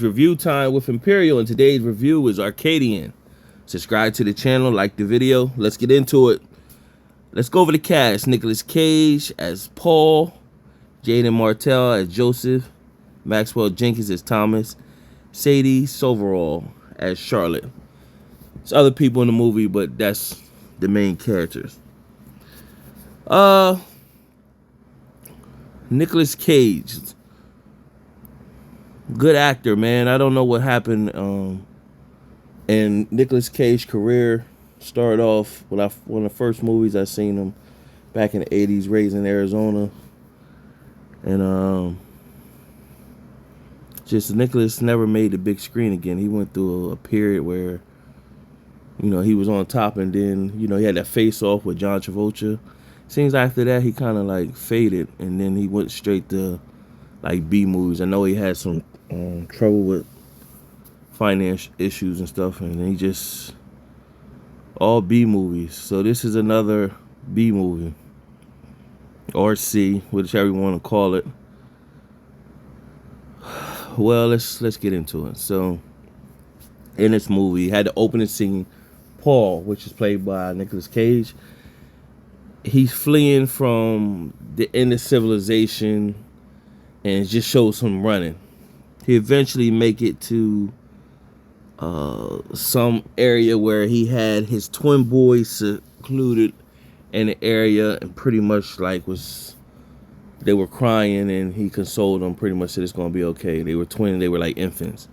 Review time with Imperial, and today's review is Arcadian. Subscribe to the channel, like the video. Let's get into it. Let's go over the cast. Nicolas Cage as Paul, Jaden Martell as Joseph, Maxwell Jenkins as Thomas, Sadie Soverall as Charlotte. There's other people in the movie, but that's the main characters. Nicolas Cage, good actor, man. I don't know what happened. And Nicolas Cage career started off when one of the first movies I seen him back in the '80s, Raised in Arizona, and just Nicolas never made the big screen again. He went through a period where he was on top, and then he had that Face Off with John Travolta. Seems after that he kind of like faded, and then he went straight to like B movies. I know he had some trouble with finance issues and stuff, and he just all B movies. So this is another B movie, or C, whichever you want to call it. Well, let's get into it. So in this movie, he had the opening scene. Paul, which is played by Nicolas Cage, he's fleeing from the end of civilization, and it just shows him running. He eventually make it to some area where he had his twin boys secluded in the area, and pretty much they were crying, and he consoled them. Pretty much said it's gonna be okay. They were twins. They were like infants.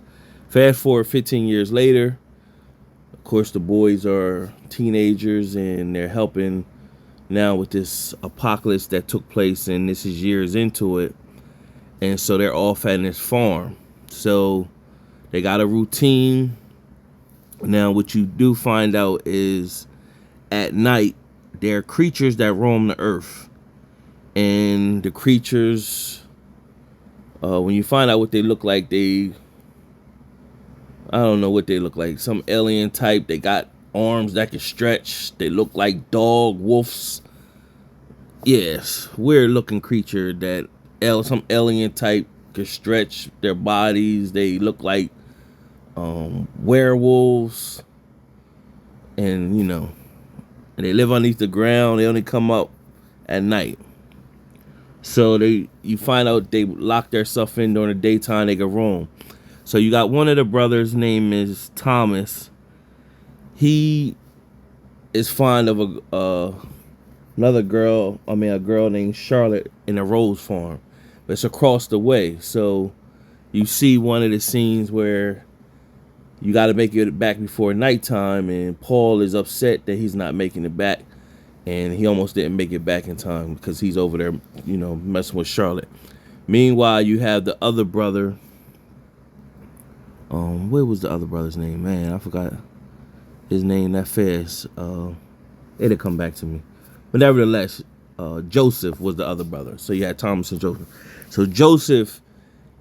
Fast forward 15 years later. Of course, the boys are teenagers, and they're helping now with this apocalypse that took place, and this is years into it. And so they're off at this farm. So they got a routine. Now, what you do find out is at night, there are creatures that roam the earth. And the creatures, when you find out what they look like, I don't know what they look like. Some alien type. They got arms that can stretch. They look like wolves. Yes, weird looking creature that some alien type can stretch their bodies. They look like werewolves, and and they live underneath the ground. They only come up at night. So you find out they lock their stuff in during the daytime. They can roam. So you got one of the brothers, name is Thomas. He is fond of a girl named Charlotte in a rose farm. But it's across the way. So you see one of the scenes where you got to make it back before nighttime, and Paul is upset that he's not making it back, and he almost didn't make it back in time because he's over there, messing with Charlotte. Meanwhile, you have the other brother. What was the other brother's name? Man, I forgot his name that fast. It'll come back to me. But nevertheless, Joseph was the other brother. So you had Thomas and Joseph. So Joseph,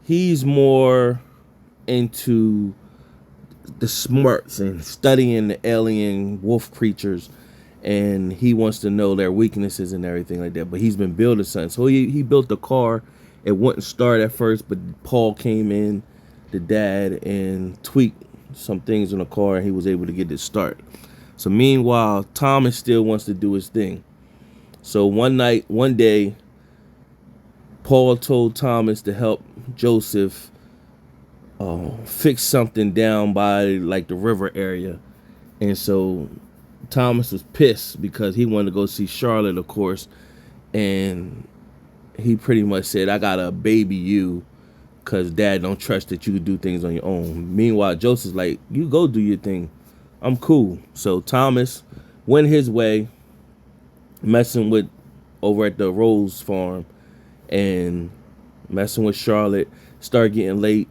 he's more into the smarts and studying the alien wolf creatures, and he wants to know their weaknesses and everything like that. But he's been building something. So he built the car. It wouldn't start at first, but Paul came in, the dad, and tweaked some things in the car, and he was able to get it start. So meanwhile, Thomas still wants to do his thing. So one day, Paul told Thomas to help Joseph fix something down by like the river area. And so Thomas was pissed because he wanted to go see Charlotte, of course. And he pretty much said, I gotta baby you because dad don't trust that you can do things on your own. Meanwhile, Joseph's like, you go do your thing. I'm cool. So Thomas went his way, messing with over at the Rose farm and messing with Charlotte. Started getting late.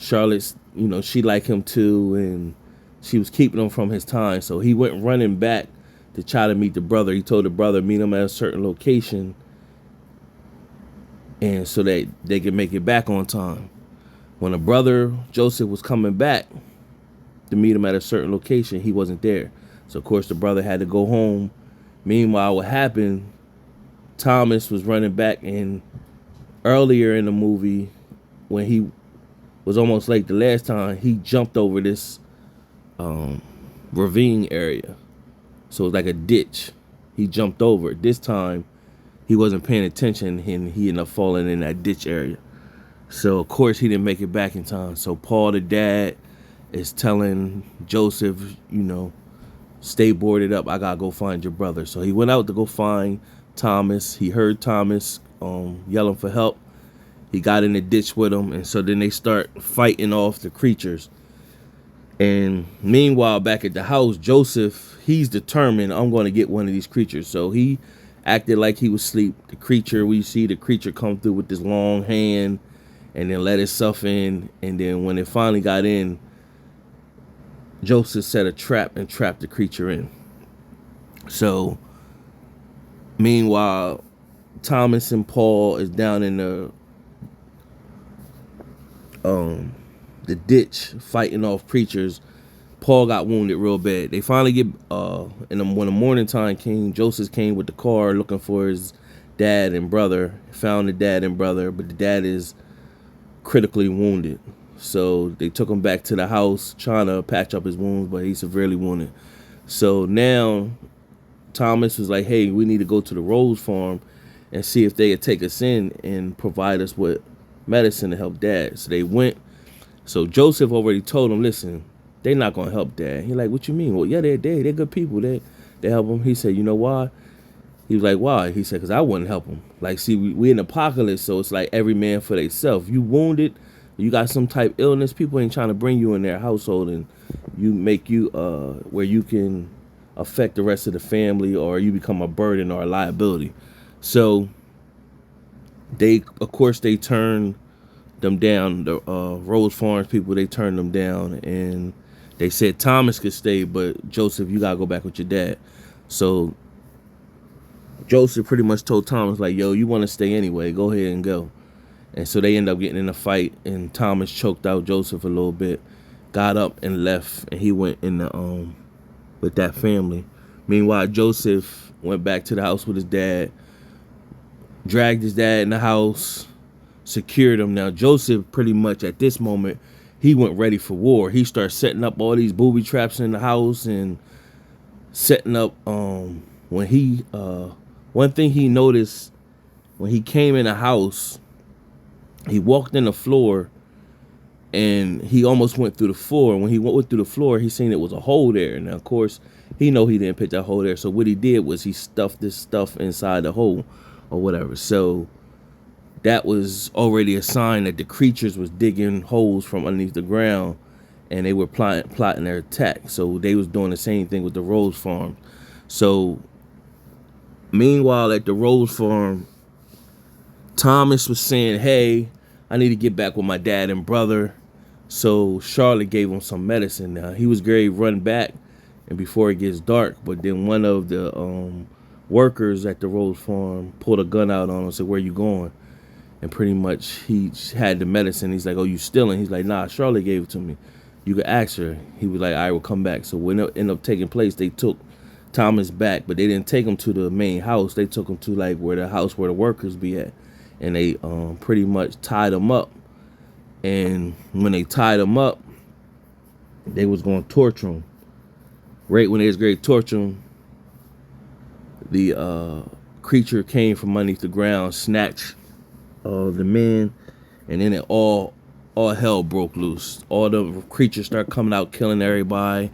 Charlotte's, she liked him too, and she was keeping him from his time. So he went running back to try to meet the brother. He told the brother meet him at a certain location, and so that they could make it back on time. When the brother Joseph was coming back to meet him at a certain location, he wasn't there. So of course the brother had to go home. Meanwhile, what happened, Thomas was running back, and earlier in the movie when he was almost like the last time. He jumped over this ravine area. So it was like a ditch. He jumped over it. This time, he wasn't paying attention and he ended up falling in that ditch area. So, of course, he didn't make it back in time. So Paul, the dad, is telling Joseph, stay boarded up. I got to go find your brother. So he went out to go find Thomas. He heard Thomas yelling for help. He got in the ditch with him. And so then they start fighting off the creatures. And meanwhile, back at the house, Joseph, he's determined, I'm going to get one of these creatures. So he acted like he was asleep. We see the creature come through with this long hand and then let itself in. And then when it finally got in, Joseph set a trap and trapped the creature in. So meanwhile, Thomas and Paul is down in the ditch fighting off creatures. Paul got wounded real bad. They finally get when the morning time came, Joseph came with the car looking for his dad and brother. Found the dad and brother, but the dad is critically wounded. So they took him back to the house trying to patch up his wounds, but he's severely wounded. So now Thomas was like, hey, we need to go to the Rose farm and see if they could take us in and provide us with medicine to help dad. So they went. So Joseph already told him, listen, they're not going to help dad. He's like, what you mean? Well, yeah, they're good people. They help him. He said, you know why? He was like, why? He said, because I wouldn't help him. Like, see, we in apocalypse, so it's like every man for themselves. You wounded, you got some type illness, people ain't trying to bring you in their household and you make you where you can affect the rest of the family or you become a burden or a liability. So they turned them down. The Rose Farms people, they turned them down and they said Thomas could stay, but Joseph, you gotta go back with your dad. So Joseph pretty much told Thomas, like, yo, you want to stay anyway, go ahead and go. And so they end up getting in a fight and Thomas choked out Joseph a little bit, got up and left, and he went in the with that family. Meanwhile, Joseph went back to the house with his dad, dragged his dad in the house, secured him. Now Joseph pretty much at this moment, he went ready for war. He started setting up all these booby traps in the house and setting up one thing he noticed when he came in the house, he walked in the floor and he almost went through the floor. When he went through the floor, he seen it was a hole there. Now, of course, he know he didn't put that hole there. So what he did was he stuffed this stuff inside the hole or whatever. So that was already a sign that the creatures was digging holes from underneath the ground and they were plotting their attack. So they was doing the same thing with the Rose Farm. So meanwhile, at the Rose Farm, Thomas was saying, hey, I need to get back with my dad and brother. So Charlotte gave him some medicine. Now, he was ready to run back and before it gets dark. But then one of the workers at the Rose Farm pulled a gun out on him and said, where you going? And pretty much he had the medicine. He's like, oh, you stealing? He's like, nah, Charlotte gave it to me. You could ask her. He was like, I will come back. So when it ended up taking place, they took Thomas back, but they didn't take him to the main house. They took him to like where the workers be at. And they pretty much tied him up. And when they tied him up, they was going to torture him. Right when they was going to torture him, the creature came from underneath the ground, snatched the men, and then all hell broke loose. All the creatures started coming out, killing everybody.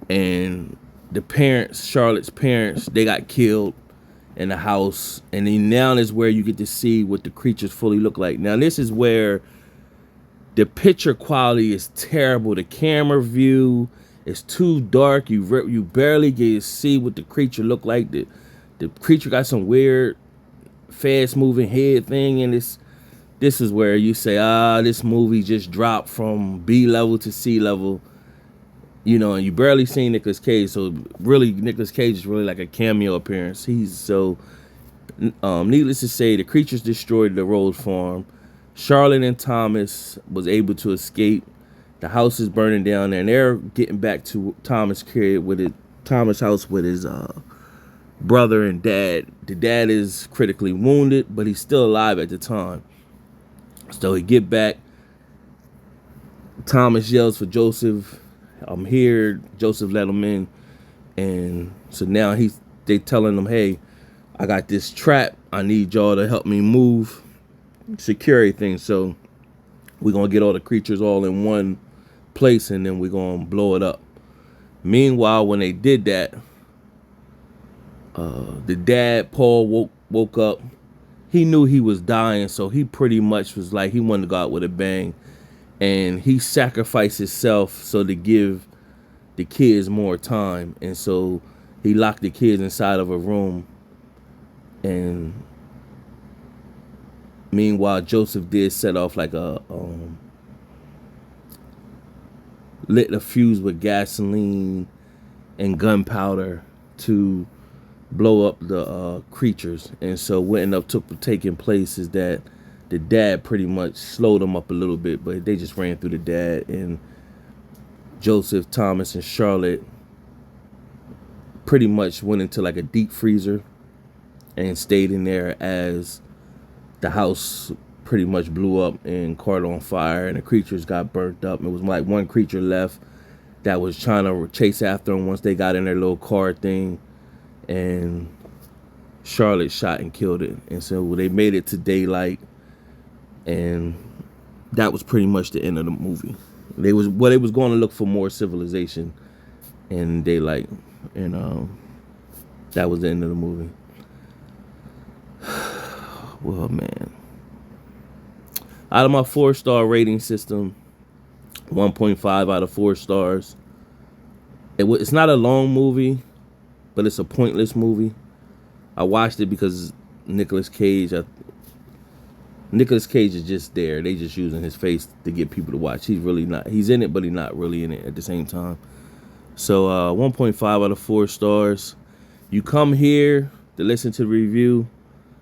And the parents, Charlotte's parents, they got killed in the house. And then now is where you get to see what the creatures fully look like. Now this is where the picture quality is terrible. The camera view is too dark. You barely get to see what the creature look like. The creature got some weird fast moving head thing, and this is where you say, this movie just dropped from B level to C level. And you barely seen Nicolas Cage, so really Nicolas Cage is really like a cameo appearance. He's so needless to say, the creatures destroyed the Rose Farm. Charlotte and Thomas was able to escape. The house is burning down there, and they're getting back to Thomas' house with his brother and dad. The dad is critically wounded, but he's still alive at the time. So he get back. Thomas yells for Joseph. I'm here. Joseph let him in. And so now they telling him, hey, I got this trap. I need y'all to help me move, secure everything. So we're going to get all the creatures all in one place, and then we're going to blow it up. Meanwhile, when they did that, the dad, Paul, woke up. He knew he was dying, so he pretty much was like, he wanted to go out with a bang. And he sacrificed himself so to give the kids more time. And so he locked the kids inside of a room. And meanwhile, Joseph did set off like a lit a fuse with gasoline and gunpowder to blow up the creatures. And so what ended up taking place is that the dad pretty much slowed them up a little bit, but they just ran through the dad. And Joseph, Thomas, and Charlotte pretty much went into like a deep freezer and stayed in there as the house pretty much blew up and caught on fire, and the creatures got burnt up. It was like one creature left that was trying to chase after them once they got in their little car thing, and Charlotte shot and killed it. And so they made it to daylight, and that was pretty much the end of the movie. They was going to look for more civilization in daylight, and that was the end of the movie. Well, man, out of my 4-star rating system, 1.5 out of 4 stars. It's not a long movie, but it's a pointless movie. I watched it because Nicolas Cage is just there. They just using his face to get people to watch. He's really not. He's in it, but he's not really in it at the same time. So 1.5 out of 4 stars. You come here to listen to the review,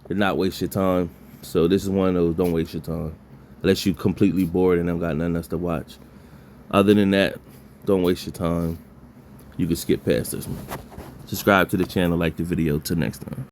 to not waste your time. So this is one of those, don't waste your time. Unless you're completely bored and don't got nothing else to watch. Other than that, don't waste your time. You can skip past this one. Subscribe to the channel, like the video. Till next time.